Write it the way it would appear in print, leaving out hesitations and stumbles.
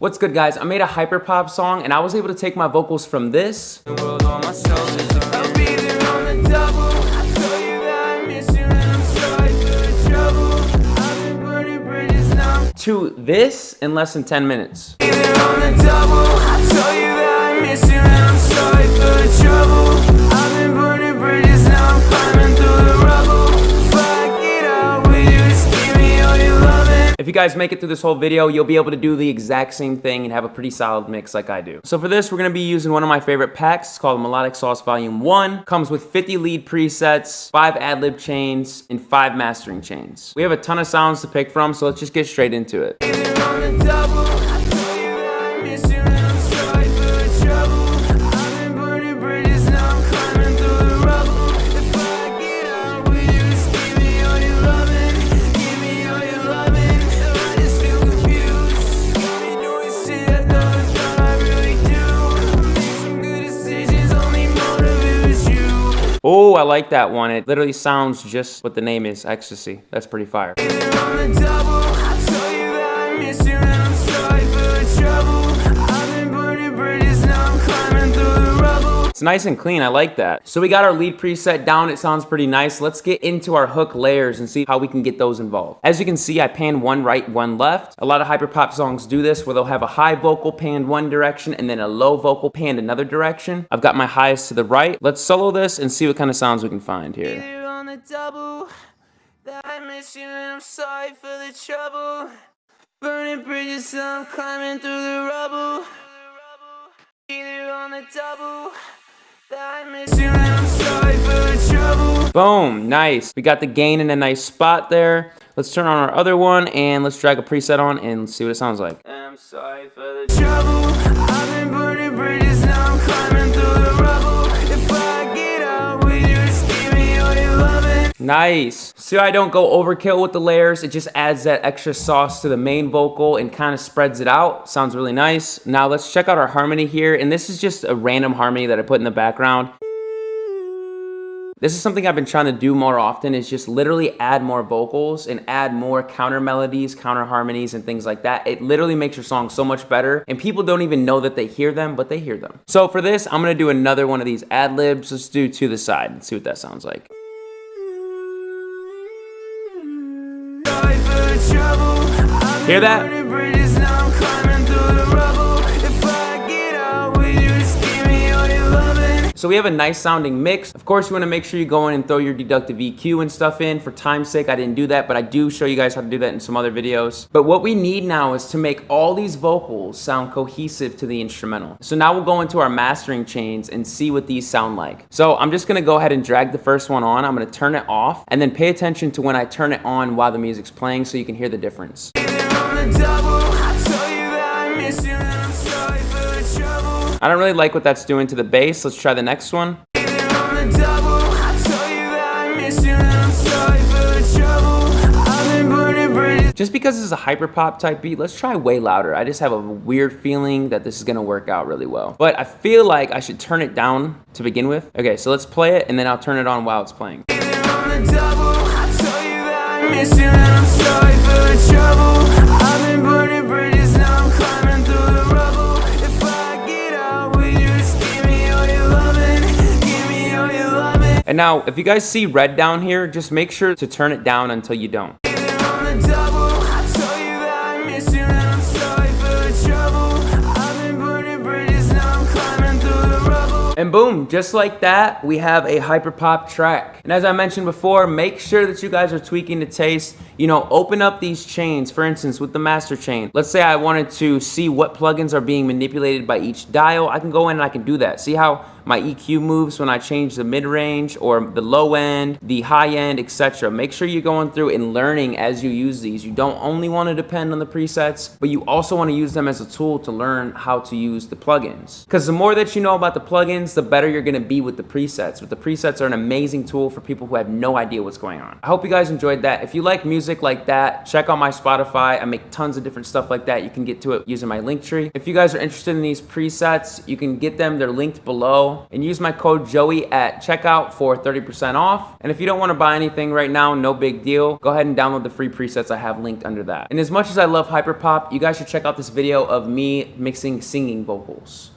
What's good, guys? I made a hyperpop song and I was able to take my vocals from this to this in less than 10 minutes. If you guys make it through this whole video, you'll be able to do the exact same thing and have a pretty solid mix like I do. So for this, we're gonna be using one of my favorite packs. It's called Melodic Sauce Volume 1. Comes with 50 lead presets, 5 ad-lib chains, and 5 mastering chains. We have a ton of sounds to pick from, so let's just get straight into it. Oh, I like that one. It literally sounds just what the name is, Ecstasy. That's pretty fire. It's nice and clean, I like that. So we got our lead preset down, it sounds pretty nice. Let's get into our hook layers and see how we can get those involved. As you can see, I pan one right, one left. A lot of hyperpop songs do this where they'll have a high vocal panned one direction and then a low vocal panned another direction. I've got my highest to the right. Let's solo this and see what kind of sounds we can find here. On the double, that I miss you and I'm sorry for the trouble. Burning bridges, I'm climbing through the rubble. Either on the double. Boom, nice. We got the gain in a nice spot there. Let's turn on our other one and let's drag a preset on and see what it sounds like. I'm sorry for the trouble. I've been burning bridges, now I'm climbing through the rubble. If I get out, will you just give me all your loving? Nice. See how I don't go overkill with the layers? It just adds that extra sauce to the main vocal and kind of spreads it out. Sounds really nice. Now let's check out our harmony here. And this is just a random harmony that I put in the background. This is something I've been trying to do more often, is just literally add more vocals and add more counter melodies, counter harmonies, and things like that. It literally makes your song so much better, and people don't even know that they hear them, but they hear them. So for this, I'm gonna do another one of these ad libs. Let's do To the Side and see what that sounds like. Hear that? So we have a nice sounding mix. Of course, you wanna make sure you go in and throw your deductive EQ and stuff in. For time's sake, I didn't do that, but I do show you guys how to do that in some other videos. But what we need now is to make all these vocals sound cohesive to the instrumental. So now we'll go into our mastering chains and see what these sound like. So I'm just gonna go ahead and drag the first one on. I'm gonna turn it off and then pay attention to when I turn it on while the music's playing so you can hear the difference. I don't really like what that's doing to the bass. Let's try the next one. Just because this is a hyperpop type beat, let's try way louder. I just have a weird feeling that this is gonna work out really well. But I feel like I should turn it down to begin with. Okay, so let's play it and then I'll turn it on while it's playing. And now, if you guys see red down here, just make sure to turn it down until you don't. And boom, just like that, we have a hyperpop track. And as I mentioned before, make sure that you guys are tweaking the taste. You know, open up these chains. For instance, with the master chain, let's say I wanted to see what plugins are being manipulated by each dial. I can go in and I can do that. See how my EQ moves when I change the mid-range or the low end, the high end, etc. Make sure you're going through and learning as you use these. You don't only want to depend on the presets, but you also want to use them as a tool to learn how to use the plugins. Because the more that you know about the plugins, the better you're going to be with the presets. But the presets are an amazing tool for people who have no idea what's going on. I hope you guys enjoyed that. If you like music, music like that, check out my Spotify. I make tons of different stuff like that. You can get to it using my link tree. If you guys are interested in these presets, you can get them. They're linked below. And use my code Joey at checkout for 30% off. And if you don't want to buy anything right now, no big deal. Go ahead and download the free presets I have linked under that. And as much as I love Hyperpop, you guys should check out this video of me mixing singing vocals.